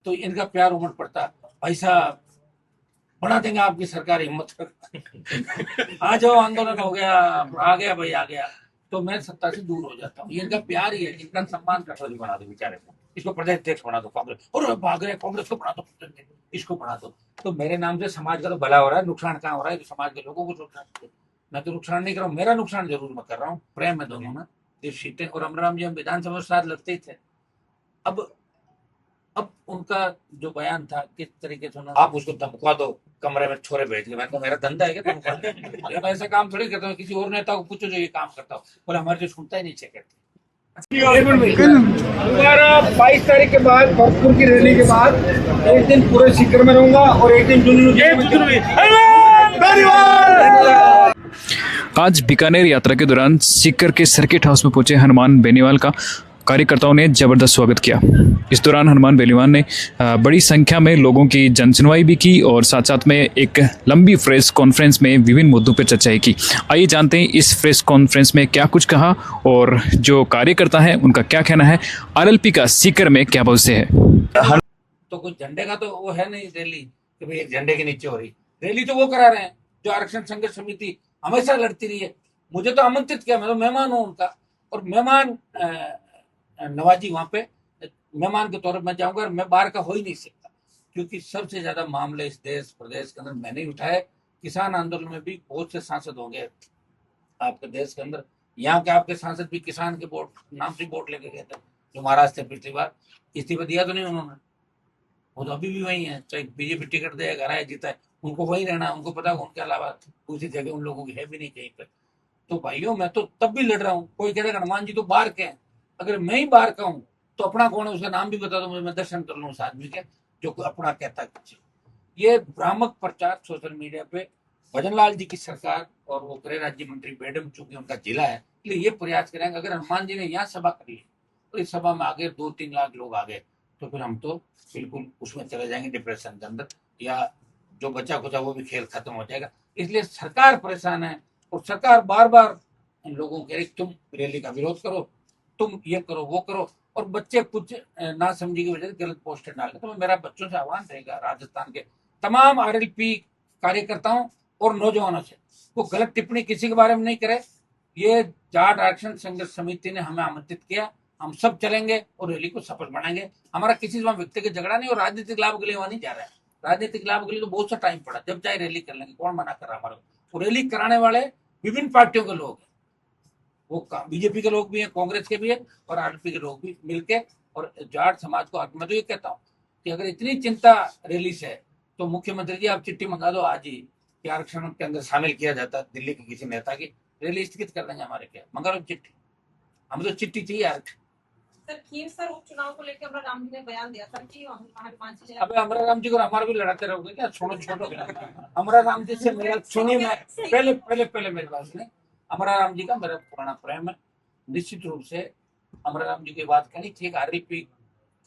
तो इनका प्यार उमड़ पड़ता, भाई साहब बना देंगे आपकी सरकार, हिम्मत कर आ जाओ, आंदोलन हो गया, आ गया भाई आ गया, तो मैं सत्ता से दूर हो जाता हूँ। ये इनका प्यार ही है। इनका सम्मान कटोरी बना दो बेचारे को, इसको प्रदेश अध्यक्ष बना दो कांग्रेस, और भाग रहे कांग्रेस को बना दो, इसको बना दो। तो मेरे नाम से समाज का तो भला हो रहा है, नुकसान कहाँ हो रहा है? तो समाज के लोगों को नुकसान। मैं तो नुकसान नहीं कर रहा हूँ, मेरा नुकसान जरूर मैं कर रहा हूँ। प्रेम है दोनों में, ये सीटें। और अमराम जी हम विधानसभा में साथ लगते ही थे। अब उनका जो बयान था, किस तरीके से आप उसको धमका दो, कमरे में छोरे भेज के, मैं तो मेरा धंधा है क्या धमका? मैं ऐसा काम थोड़ी करता हूँ। किसी और नेता को पूछो जो ये काम करता हूँ, बोले हमारे जो सुनता ही नहीं चेक करते। दोबारा 22 तारीख के बाद भरतपुर की रैली के बाद एक दिन पूरे सीकर में रहूंगा और एक दिन आज बीकानेर यात्रा के दौरान सीकर के सर्किट हाउस में पहुंचे हनुमान बेनीवाल का कार्यकर्ताओं ने जबरदस्त स्वागत किया। इस दौरान हनुमान बेनीवाल ने बड़ी संख्या में लोगों की जनसुनवाई भी की और साथ साथ में एक लंबी प्रेस कॉन्फ्रेंस में विभिन्न मुद्दों पर चर्चाएं की। आइए जानते हैं इस प्रेस कॉन्फ्रेंस में क्या कुछ कहा और जो कार्यकर्ता है उनका क्या कहना है, आरएलपी का सीकर में क्या भविष्य है। तो कुछ झंडे का तो वो है नहीं रैली कि भाई एक झंडे के नीचे हो रही रैली, तो वो करा रहे हैं जो आरक्षण संघर्ष समिति हमेशा लड़ती रही है। मुझे तो आमंत्रित किया, मैं तो मेहमान हूँ उनका, और मेहमान नवाजी वहां पे मेहमान के तौर पर मैं जाऊंगा। और मैं बाहर का हो ही नहीं सकता, क्योंकि सबसे ज्यादा मामले इस देश प्रदेश के अंदर मैंने ही उठाए। किसान आंदोलन में भी बहुत से सांसद होंगे आपके देश के अंदर, यहाँ के आपके सांसद भी किसान के वोट नाम से वोट लेके गए थे, जो महाराष्ट्र से पिछली बार इस्तीफा दिया तो नहीं उन्होंने, वो तो अभी भी वही है, चाहे बीजेपी टिकट दे घर आए जीता है, उनको वही रहना। उनको पता है उनके अलावा दूसरी जगह उन लोगों की है भी नहीं कहीं पर। तो भाइयों मैं तो तब भी लड़ रहा हूँ। कोई कह रहा हनुमान जी तो बाहर के हैं, अगर मैं ही बाहर का हूँ तो अपना कौन है उसका नाम भी बता दो मुझे, मैं दर्शन कर लूँ उस आदमी के जो अपना कहता है कुछ। ये भ्रामक प्रचार सोशल मीडिया पे भजनलाल जी की सरकार और वो गृह राज्य मंत्री मैडम, चूंकि उनका जिला है, इसलिए ये प्रयास करेंगे। अगर हनुमान जी ने यहाँ सभा करी तो इस सभा में आगे 2-3 लाख लोग आ गए तो फिर हम तो बिल्कुल उसमें चले जाएंगे डिप्रेशन के अंदर, या जो बचा खुचा वो भी खेल खत्म हो जाएगा। इसलिए सरकार परेशान है और सरकार बार बार इन लोगों के तुम रैली का विरोध करो, तुम ये करो वो करो, और बच्चे कुछ ना समझी की वजह से गलत पोस्टर डाल। तो मेरा बच्चों से आह्वान रहेगा, राजस्थान के तमाम आरएलपी कार्यकर्ताओं और नौजवानों से, वो गलत टिप्पणी किसी के बारे में नहीं करे। ये जाट आरक्षण संघर्ष समिति ने हमें आमंत्रित किया, हम सब चलेंगे और रैली को सफल बनाएंगे। हमारा किसी से व्यक्तिगत झगड़ा नहीं और राजनीतिक लाभ के लिए वहां नहीं जा रहा है। राजनीतिक लाभ के लिए तो बहुत सा टाइम पड़ा, जब चाहे रैली कर लेंगे, कौन मना कर रहा हमारा। तो रैली कराने वाले विभिन्न पार्टियों के लोग हैं, वो बीजेपी के लोग भी हैं, कांग्रेस के भी हैं और आरएलपी के लोग भी मिलके, और जाट समाज को। मैं तो ये कहता हूँ कि अगर इतनी चिंता रैली से है तो मुख्यमंत्री जी आप चिट्ठी मंगा दो आज ही कि आरक्षण के अंदर शामिल किया जाता दिल्ली के किसी नेता की, रैली स्थगित कर देंगे हमारे। क्या मंगा लो चिट्ठी, हमें तो चिट्ठी चाहिए आरक्षण। सर उपचुनाव को लेकर अमराराम जी ने बयान दिया था कि अबे अमराराम जी को हमारा भी लड़ाते रहोगे क्या? छोड़ो छोड़ो, अमराराम जी से मेरा सुनिए, मैं पहले पहले पहले मेरी बात सुनिए। अमराराम जी का मेरा पुराना प्रेम है, निश्चित रूप से अमराराम जी की बात कही थी। आरएलपी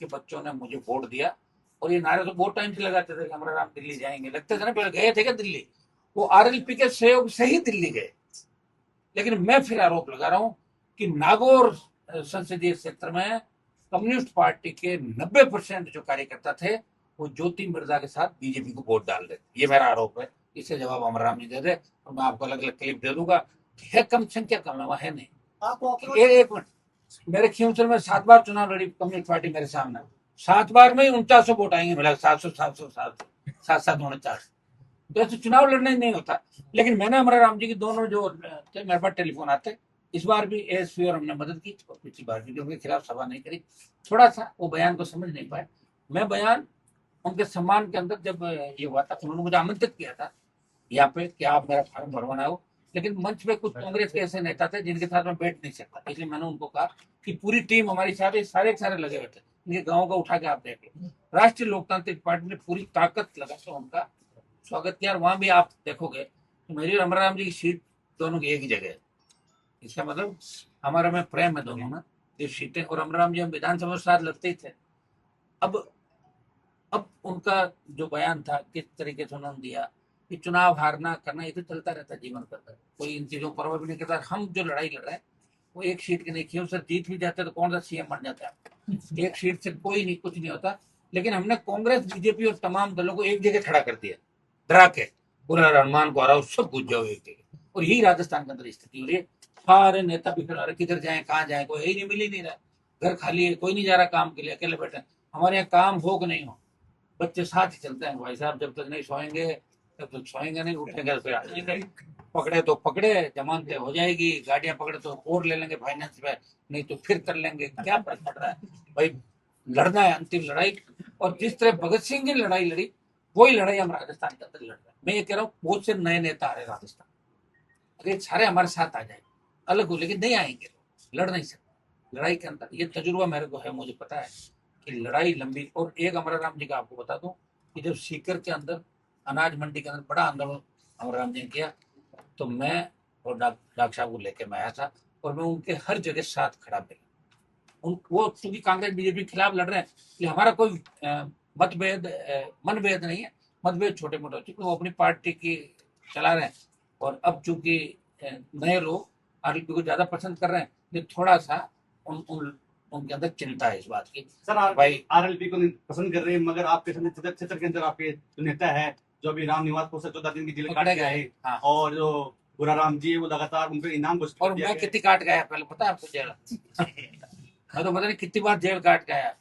के बच्चों ने मुझे वोट दिया और ये नारे तो बहुत टाइम से लगाते थे कि अमराराम दिल्ली जाएंगे, लगते थे ना, पहले गए थे क्या दिल्ली? वो आरएलपी के सहयोग से ही दिल्ली गए। लेकिन मैं फिर आरोप लगा रहा हूँ कि नागौर संसदीय क्षेत्र में कम्युनिस्ट पार्टी के 90% जो कार्यकर्ता थे वो ज्योति मिर्जा के साथ बीजेपी को वोट डाल रहे, ये मेरा आरोप है। इससे जवाब अमराराम जी दे दे और मैं आपको अलग अलग क्लिप दे दूंगा। है कम संख्या कम है, वहां है नहीं। एक मिनट, मेरे खींवसर में 7 बार चुनाव लड़ी कम्युनिस्ट पार्टी मेरे सामने, 7 बार में 4900 वोट आएंगे, मिला 700 700 749। तो ऐसे चुनाव लड़ने नहीं होता। लेकिन मैंने अमराराम जी की दोनों जो थे मेरे पास टेलीफोन आते, इस बार भी एएसपी और हमने मदद की और पिछली बार भी उनके खिलाफ सभा नहीं करी। थोड़ा सा वो बयान को समझ नहीं पाए। मैं बयान उनके सम्मान के अंदर जब ये हुआ था, उन्होंने मुझे आमंत्रित किया था यहाँ पे कि आप मेरा फार्म भरवाना हो, लेकिन मंच पे कुछ कांग्रेस के ऐसे नेता थे जिनके साथ मैं बैठ नहीं सकता, इसलिए मैंने उनको कहा कि पूरी टीम हमारी सारे सारे लगे हुए थे, इनके गाँव का उठा के आप देख लो। राष्ट्रीय लोकतांत्रिक पार्टी ने पूरी ताकत लगा के उनका स्वागत किया। वहां भी आप देखोगे तो मेरी और अमराराम जी की सीट दोनों की एक ही जगह है। इसका मतलब हमारा में प्रेम है दोनों में, ये सीटें। और अमराराम जी हम विधानसभा में साथ लगते ही थे। अब उनका जो बयान था, किस तरीके से उन्होंने दिया कि चुनाव हारना करना ये तो चलता रहता है जीवन का, कोई इन चीजों पर भी नहीं करता। हम जो लड़ाई लड़ रहे हैं वो एक सीट की नहीं, क्यों सर जीत भी जाते तो कौन सा सीएम बन जाता है? एक सीट से कोई नहीं, कुछ नहीं होता। लेकिन हमने कांग्रेस बीजेपी और तमाम दलों को एक जगह खड़ा कर दिया, डरा के पूरा रहमान को हराओ, सब घुस जाओ एक जगह। और यही राजस्थान के अंदर स्थिति हो रही है। सारे नेता बिखर रहे, किधर जाए कहाँ जाए, कोई यही नहीं, मिल ही नहीं रहा, घर खाली है, कोई नहीं जा रहा काम के लिए, अकेले बैठे हैं। हमारे यहाँ काम हो कि नहीं हो, बच्चे साथ ही चलते हैं भाई साहब, जब तक नहीं सोएंगे तब तक सोएंगे नहीं, उठेंगे तो आ जाएंगे, पकड़े तो पकड़े, जमानतें हो जाएगी, गाड़ियां पकड़े तो और ले लेंगे फाइनेंस पे, नहीं तो फिर कर लेंगे, क्या फर्क पड़ रहा है भाई। लड़ना है अंतिम लड़ाई, और जिस तरह भगत सिंह की लड़ाई लड़ी, वही लड़ाई हम राजस्थान के अंदर लड़ रहे हैं। मैं ये कह रहा हूँ, बहुत से नए नेता आ रहे हैं राजस्थान, अगर सारे हमारे साथ आ जाए अलग हो, लेकिन नहीं आएंगे, लड़ नहीं सकते लड़ाई के अंदर। ये तजुर्बा मेरे को है, मुझे पता है कि लड़ाई लंबी। और एक अमराराम जी का आपको बता दूं कि जब सीकर के अंदर अनाज मंडी के अंदर बड़ा आंदोलन अमराराम जी ने किया, तो मैं और डॉक्टर साहब को लेके मैं आया था, और मैं उनके हर जगह साथ खड़ा मिला। वो चूंकि कांग्रेस बीजेपी के खिलाफ लड़ रहे हैं, इसलिए हमारा कोई मतभेद मनभेद नहीं है, मतभेद छोटे मोटे, क्योंकि वो अपनी पार्टी की चला रहे हैं। और अब चूंकि नए लोग आरएलपी को ज्यादा पसंद कर रहे हैं, इसलिए थोड़ा सा उनके अंदर चिंता है इस बात की। सर भाई आरएलपी को पसंद कर रहे हैं, मगर आपके क्षेत्र के अंदर आपके जो नेता है, जो अभी राम निवास को 14 दिन की जेल काट पकड़े गया गए, है, हाँ। और जो बुराराम जी है वो लगातार उन पर इनाम घोषित कर और दिया मैं गया है। कितनी काट गया पहले पता है आपको जेल? मैं तो पता नहीं कितनी बार जेल काट गया,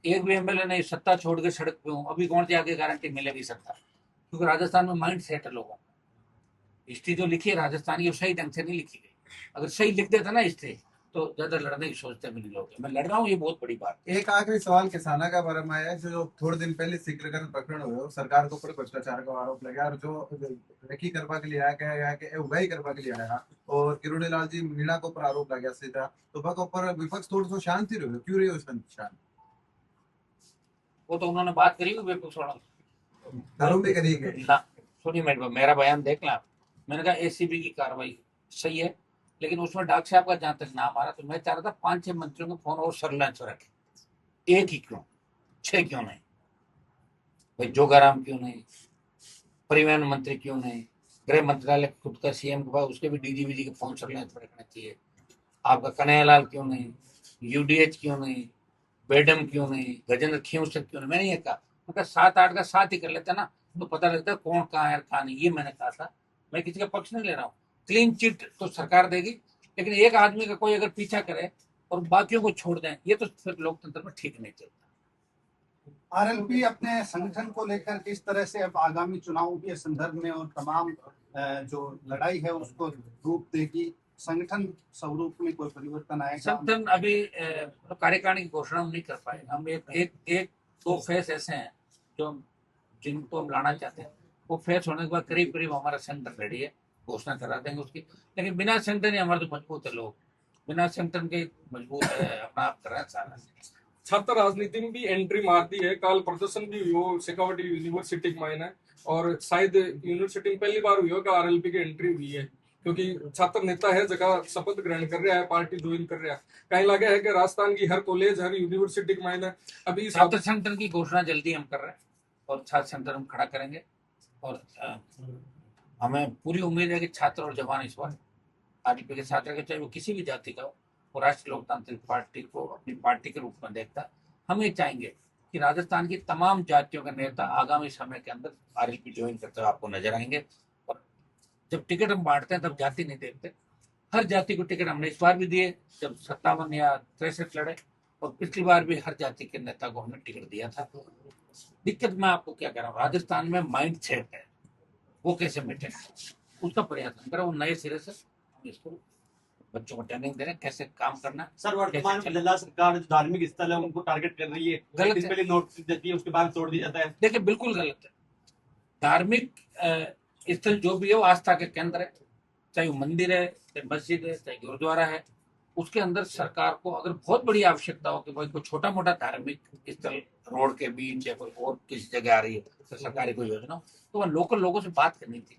एक भी एमएलए नहीं, सत्ता छोड़ के सड़क पे हूँ। अभी कौन सी आगे गारंटी मिलेगी सत्ता, क्योंकि राजस्थान में माइंड सेट है लोगों का। हिस्ट्री जो लिखी है राजस्थान की, वो सही ढंग से नहीं लिखी गई। अगर सही लिख देता ना हिस्ट्री, तो ज्यादा लड़ने की सोचते मिल लोग। मैं लड़ रहा हूँ, ये बहुत बड़ी बात है। एक आखिरी सवाल किसाना का बारे में आया है, जो थोड़े दिन पहले सीकर प्रकरण हुए, सरकार के ऊपर भ्रष्टाचार का आरोप लगा, और जो रेकी करवा के लिए आया गया कि उगाई करवा के लिए आया, और किरोड़ी लाल जी मीणा के ऊपर आरोप लगा सीधा, तो वह ऊपर विपक्ष थोड़ा सा शांति रहे, क्यों रही शांत? वो तो उन्होंने बात करी हुई बेवकूफ छोड़ा, घरों में करी गई ना सुनिए, मेरा बयान देख ला। मैंने कहा एसीबी की कार्रवाई सही है, लेकिन उसमें डॉक्टर साहब का जहां तक नाम आ रहा, तो मैं चाह रहा था 5-6 मंत्रियों के फोन और सर्विलांस रखे, एक ही क्यों, 6 क्यों नहीं भाई? जोगाराम क्यों नहीं, परिवहन मंत्री क्यों नहीं, गृह मंत्रालय खुद का सीएम के पास, उसके भी डीजीवीजी के फोन सर्विलांस पर रखना चाहिए। आपका कन्हैयालाल क्यों नहीं, यूडीएच क्यों नहीं, बेडम क्यों नहीं, गजेंद्र खींवसर क्यों नहीं? मैंने ये कहा, उनका 7-8 का साथ ही कर लेता ना, तो पता लगता है कौन कहाँ है कहाँ नहीं। ये मैंने कहा था, मैं किसी का पक्ष नहीं ले रहा हूँ। क्लीन चिट तो सरकार देगी, लेकिन एक आदमी का कोई अगर पीछा करे और बाकियों को छोड़ दें, ये तो फिर लोकतंत्र में ठीक नहीं चलता। आरएलपी अपने संगठन को लेकर किस तरह से अब आगामी चुनाव के संदर्भ में और तमाम जो लड़ाई है उसको रूप देगी? संगठन स्वरूप में कोई परिवर्तन आएगा? संगठन अभी कार्यकारिणी की घोषणा हम नहीं कर पाए। हम एक दो फेस ऐसे हैं जो जिनको हम लाना चाहते हैं, वो फेस होने के बाद करीब करीब हमारा संगठन रेडी है, घोषणा करा देंगे उसकी। लेकिन बिना संगठन ही हमारे तो मजबूत है लोग, बिना संगठन के मजबूत है, अपना आप कर रहे हैं सारा। छात्र राजनीति में भी एंट्री मार दी है, काल प्रदर्शन भी हुई शेखावटी यूनिवर्सिटी में है, और शायद यूनिवर्सिटी में पहली बार हुई होगा आरएलपी की एंट्री हुई है, क्योंकि छात्र नेता है जगह शपथ ग्रहण कर रहा है, पार्टी ज्वाइन कर रहा है। कहीं लगे है कि राजस्थान की हर कॉलेज हर यूनिवर्सिटी में है अभी छात्र संगठन की घोषणा जल्दी हम कर रहे हैं, और छात्र संगठन हम खड़ा करेंगे। और हमें पूरी उम्मीद है कि छात्र और जवान इस बार आरएलपी के साथ रहे, चाहे वो किसी भी जाति का हो। वो राष्ट्रीय लोकतांत्रिक पार्टी को अपनी पार्टी के रूप में देखता है। हम ये चाहेंगे कि राजस्थान की तमाम जातियों के नेता आगामी समय के अंदर आरएलपी ज्वाइन करते हुए आपको नजर आएंगे। और जब टिकट हम बांटते हैं तब जाति नहीं देखते, हर जाति को टिकट हमने इस बार भी दिए, जब 57 या 63 लड़े, और पिछली बार भी हर जाति के नेता को हमने टिकट दिया था। दिक्कत मैं आपको क्या कह रहा हूँ, राजस्थान में माइंड सेट है, वो कैसे मिटे उसका प्रयास हम करें। वो नए सिरे से इसको बच्चों को ट्रेनिंग दे रहे हैं कैसे काम करना। सर वर्तमान में लल्ला सरकार जो धार्मिक स्थल है उनको टारगेट कर रही है, गलत दिन है। पहले नोटिस देती है, उसके बाद तोड़ दिया जाता है। देखिए बिल्कुल गलत है। धार्मिक स्थल जो भी है वो आस्था के केंद्र है, चाहे वो मंदिर है, चाहे मस्जिद है, चाहे गुरुद्वारा है। उसके अंदर सरकार को अगर बहुत बड़ी आवश्यकता हो कि भाई कोई छोटा मोटा धार्मिक स्थल रोड के बीच या कोई और किसी जगह आ रही है तो सरकारी कोई योजना, तो वह लोकल लोगों से बात करनी थी,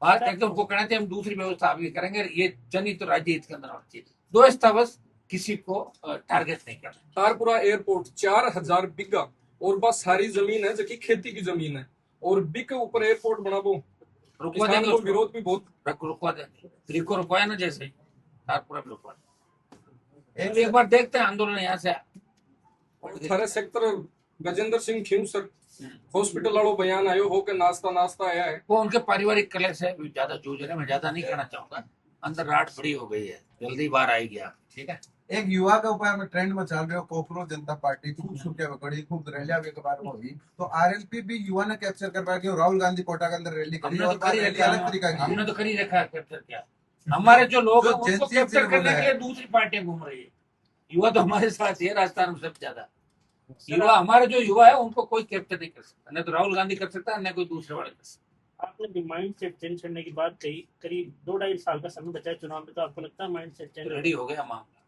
बात करके उनको कहना चाहिए हम दूसरी व्यवस्था अभी करेंगे। ये जनहित तो राज्य हित के अंदर होना चाहिए, दो बस किसी को टारगेट नहीं करना। तारपुरा एयरपोर्ट 4000 बीघा और बस सारी जमीन है जो कि खेती की जमीन है, और बी के ऊपर एयरपोर्ट बना वो रुकवा किसानों देंगे को उसको। विरोध भी बहुत। रुकवा देंगे, रिको रुकवाया ना जैसे तारपुरा रुकवा देंगे। एक बार देखते हैं आंदोलन यहाँ से। 18 सेक्टर गजेंद्र सिंह खींवसर हॉस्पिटल वालों बयान आयो हो के नाश्ता आया है। वो उनके पारिवारिक कलेश है, ज्यादा जूझ रहे, मैं ज्यादा नहीं कहना चाहूंगा, अंदर राट बड़ी हो गई है, जल्दी बाहर आएगी आप, ठीक है। एक युवा के ऊपर में ट्रेंड में चल रहे हो, कॉकरोच जनता पार्टी खूब सुर्खियां पकड़ी, खूब रैलियां भी के बारे में हुई, तो आरएलपी भी युवा ने कैप्चर कर पाया कि राहुल गांधी कोटा के अंदर रैली करी और रैली अलग तरीका की। हमने तो कर ही रखा है कैप्चर किया। हमारे जो लोग हैं जो उनको जनता कैप्चर से करने बोला के है। लिए दूसरी पार्टियां घूम रही है। युवा तो हमारे साथ ही है राजस्थान में सबसे ज्यादा। युवा, हमारे जो युवा है उनको कोई कैप्चर नहीं कर सकता, न तो राहुल गांधी कर सकता है, न कोई दूसरे वाले कर सकता। आपने भी माइंड सेट चेंज करने की बात कही, करीब 2-2.5 साल का समय बचा है चुनाव में, तो आपको लगता है माइंड सेट चेंज रेडी हो गया मामला।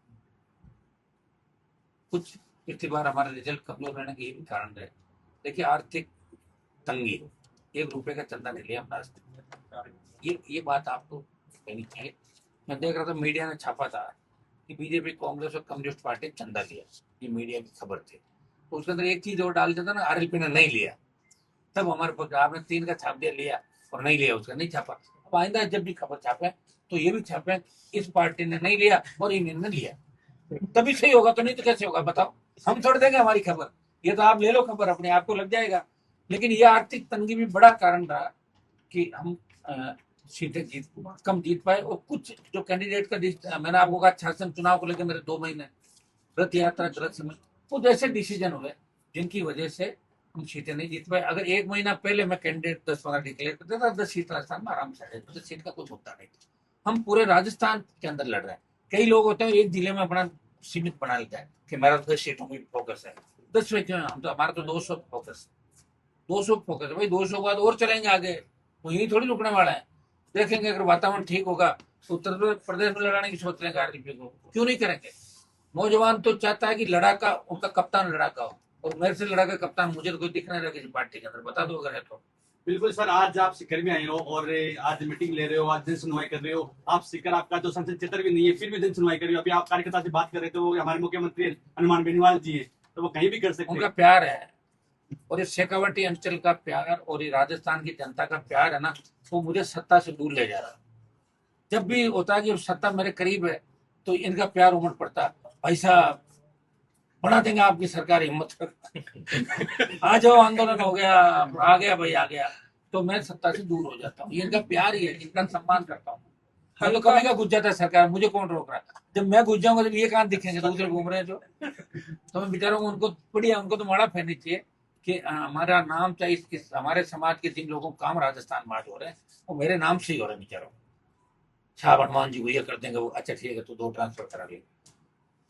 कुछ पिछली बार हमारे रिजल्ट कमजोर रहने के भी कारण रहे। देखिए, आर्थिक तंगी, 1 रुपए का चंदा नहीं लिया हमने। ये बात आपको कहनी चाहिए। मैं देख रहा था मीडिया ने छापा था कि बीजेपी, कांग्रेस और कम्युनिस्ट पार्टी चंदा लिया, ये मीडिया की खबर थी। तो उसके अंदर एक चीज और डाल देता ना, आरएलपी ने नहीं लिया, तब हमारे पास आपने 3 का छाप दिया, लिया और नहीं लिया, उसका नहीं छापा। अब आइंदा जब भी खबर छापे तो ये भी छापे इस पार्टी ने नहीं लिया और इन्होंने लिया, तभी सही होगा। तो नहीं तो कैसे होगा बताओ? हम छोड़ देंगे हमारी खबर, ये तो आप ले लो खबर, अपने आप को लग जाएगा। लेकिन ये आर्थिक तंगी भी बड़ा कारण रहा कि हम सीटें कम जीत पाए। और कुछ जो कैंडिडेट का, मैंने आपको कहा शासन चुनाव को लेकर मेरे 2 महीने रथ यात्रा गलत समय, कुछ ऐसे डिसीजन हुए जिनकी वजह से हम सीटें नहीं जीत पाए। अगर 1 महीना पहले मैं कैंडिडेट 10-15 डिक्लेयर करता था, 10 सीट राजस्थान में आराम से 10 सीट का कोई मुद्दा नहीं था। हम पूरे राजस्थान के अंदर लड़ रहे हैं। कई लोग होते हैं एक जिले में अपना सीमित बना लेता है कि मेरा 10 सीटों में फोकस है। 10 में क्यों? हम तो, हमारा तो 200 फोकस है भाई। 200 के बाद और चलेंगे आगे, वो यही थोड़ी रुकने वाला है। देखेंगे अगर वातावरण ठीक होगा तो उत्तर प्रदेश में लड़ाने की सोच लेंगे आरएलपी को, क्यों नहीं करेंगे? नौजवान तो चाहता है कि लड़ाका, उनका कप्तान लड़ाका हो, और मेरे से लड़ाका कप्तान मुझे तो कोई दिख नहीं रहा किसी पार्टी के अंदर, बता दो अगर है तो। बिल्कुल सर, आज आप सीकर में आए हो और आज मीटिंग ले रहे हो, आज जन सुनवाई कर रहे हो। आप सीकर, आपका तो संसद क्षेत्र भी नहीं है, फिर भी जन सुनवाई कर रहे हो। अभी आप कार्यकर्ता से बात कर रहे थे, वो हमारे मुख्यमंत्री हनुमान बेनीवाल जी है, तो वो कहीं भी कर सकते हैं। उनका प्यार है, और ये शेखावटी अंचल का प्यार और ये राजस्थान की जनता का प्यार है ना, वो मुझे सत्ता से दूर ले जा रहा है। जब भी होता है कि सत्ता मेरे करीब है तो इनका प्यार उमड़ पड़ता है, भाई साहब बना देंगे आपकी सरकार, हिम्मत आ जाओ, आंदोलन हो गया, आ गया भाई आ गया, तो मैं सत्ता से दूर हो जाता हूँ। ये इनका प्यार ही है, इनका सम्मान करता हूँ। हम तो कभी का घुस जाता है सरकार, मुझे कौन रोक रहा है? जब मैं घुस जाऊंगा जब ये कहाँ दिखेंगे, दूसरे घूम रहे हैं जो, तो मैं बेचारों को, उनको बढ़िया, उनको तो माड़ा फेरनी चाहिए कि हमारा नाम चाहिए। हमारे समाज के जिन लोगों को काम राजस्थान में आज हो रहे हैं वो मेरे नाम से ही हो रहे हैं बेचारों। साहब हनुमान जी को ये कर देंगे, वो अच्छा ठीक है तो 2 ट्रांसफर करा लेंगे,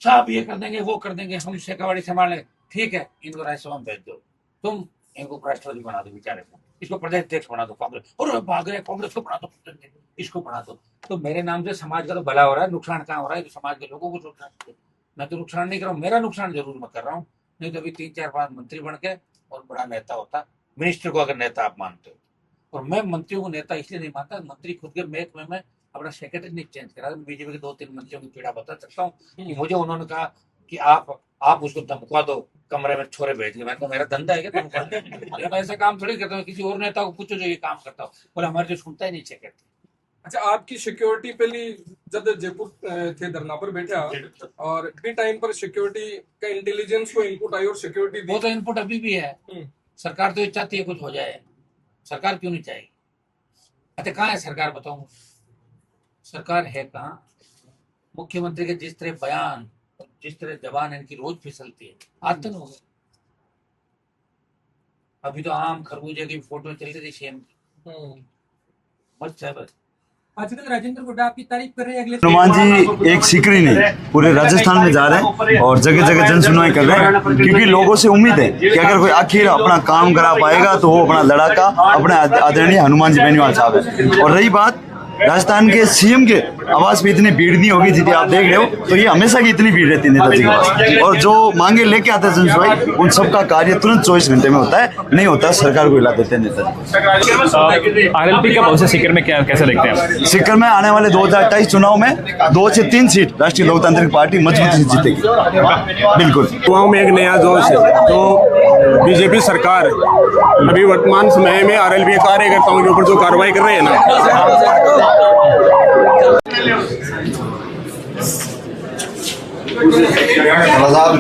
साहब ये कर देंगे, वो कर देंगे, हम शेखावाड़ी संभाल लेंगे, ठीक है इनको राज्यसभा में भेज दो, तुम इनको राष्ट्रपति बना दो बेचारे को, इसको प्रदेश अध्यक्ष बना दो, कांग्रेस और भाग रहे कांग्रेस को बना दो, इसको बना दो। तो मेरे नाम से समाज का तो भला हो रहा है, नुकसान कहाँ हो रहा है? तो समाज के लोगों को नुकसान। मैं तो नुकसान नहीं कर रहा हूँ, मेरा नुकसान जरूर मैं कर रहा हूँ, नहीं तो अभी 3-4-5 मंत्री बन के और बड़ा नेता होता। मिनिस्टर को अगर नेता आप मानते हो, और मैं मंत्रियों को नेता इसलिए नहीं मानता, मंत्री खुद के महकमे में अपना सेक्रेटरी नहीं चेंज करा। बीजेपी के 2-3 मंत्रियों की पीड़ा बता सकता हूँ कि मुझे उन्होंने कहा कि आप उसको धमका दो, कमरे में छोरे भेज के। मैं तो, मेरा धंधा है क्या धमका? मैं ऐसा काम थोड़ी करता हूँ, किसी और नेता को पूछो जो ये काम करता हूँ, बोले हमारे जो सुनता ही नहीं सेक्रेटरी। अच्छा, आपकी सिक्योरिटी पहली जब जयपुर थे धरना पर बैठा और भी टाइम पर सिक्योरिटी का इंटेलिजेंस को इनपुट आई और सिक्योरिटी दी, वो तो इनपुट अभी भी है। सरकार तो ये चाहती है कुछ हो जाए, सरकार क्यों नहीं चाहेगी? अच्छा कहाँ है सरकार बताऊं? सरकार है कहाँ? मुख्यमंत्री के जिस तरह बयान, जिस तरह जबान इनकी रोज फिसलती है, आतंक हो गए। अभी तो आम खरबूजे की फोटो चल रही थी सीएम की, बस है बस। आजकल राजेंद्र हुड्डा आपकी तारीफ कर रहे हैं, अगले हनुमान जी एक सीकरी नहीं, पूरे राजस्थान में जा रहे हैं और जगह जगह जन सुनवाई कर रहे हैं, क्योंकि लोगों से उम्मीद है कि अगर कोई आखिर अपना काम करा पाएगा तो वो अपना लड़ाका अपने आदरणीय हनुमान जी बेनीवाल साहब है। और रही बात राजस्थान के सीएम के आवास पे इतनी भीड़ नहीं होगी जितनी आप देख रहे हो, तो ये हमेशा की इतनी भीड़ रहती है नेताजी के पास, और जो मांगे लेके आते हैं जनसुनवाई, उन सबका कार्य तुरंत 24 घंटे में होता है, नहीं होता सरकार को हिला देते हैं नेताजी। आरएलपी का भविष्य सीकर में क्या कैसे देखते हैं? सीकर में आने वाले 2028 चुनाव में 2 से 3 सीट राष्ट्रीय लोकतांत्रिक पार्टी मजबूती से जीतेगी, बिल्कुल। युवाओं में एक नया जोश है, तो बीजेपी सरकार अभी वर्तमान समय में आरएलपी कार्यकर्ताओं के ऊपर जो कार्रवाई कर रहे हैं ना, साहब